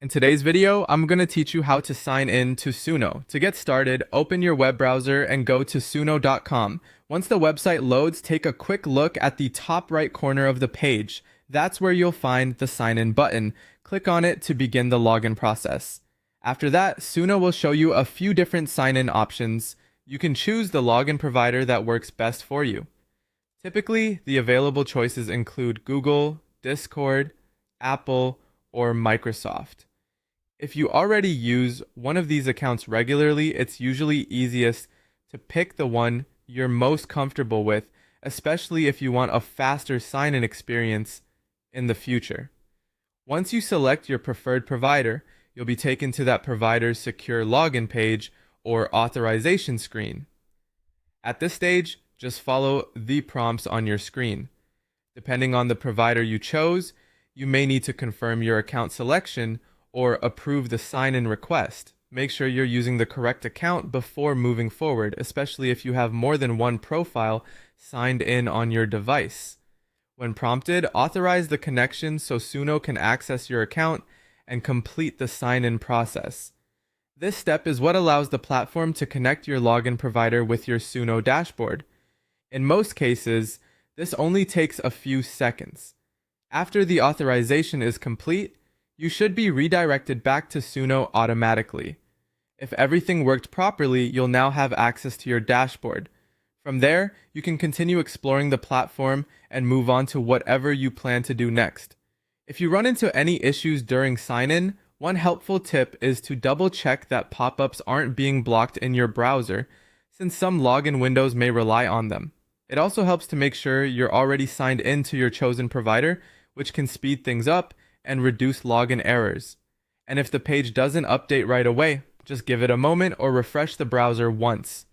In today's video, I'm going to teach you how to sign in to Suno. To get started, open your web browser and go to suno.com. Once the website loads, take a quick look at the top right corner of the page. That's where you'll find the sign in button. Click on it to begin the login process. After that, Suno will show you a few different sign-in options. You can choose the login provider that works best for you. Typically, the available choices include Google, Discord, Apple, or Microsoft. If you already use one of these accounts regularly, it's usually easiest to pick the one you're most comfortable with, especially if you want a faster sign-in experience in the future. Once you select your preferred provider, you'll be taken to that provider's secure login page or authorization screen. At this stage, just follow the prompts on your screen. Depending on the provider you chose, you may need to confirm your account selection or approve the sign-in request. Make sure you're using the correct account before moving forward, especially if you have more than one profile signed in on your device. When prompted, authorize the connection so Suno can access your account and complete the sign-in process. This step is what allows the platform to connect your login provider with your Suno dashboard. In most cases, this only takes a few seconds. After the authorization is complete, you should be redirected back to Suno automatically. If everything worked properly, you'll now have access to your dashboard. From there, you can continue exploring the platform and move on to whatever you plan to do next. If you run into any issues during sign-in, one helpful tip is to double-check that pop-ups aren't being blocked in your browser, since some login windows may rely on them. It also helps to make sure you're already signed in to your chosen provider, which can speed things up and reduce login errors. And if the page doesn't update right away, just give it a moment or refresh the browser once.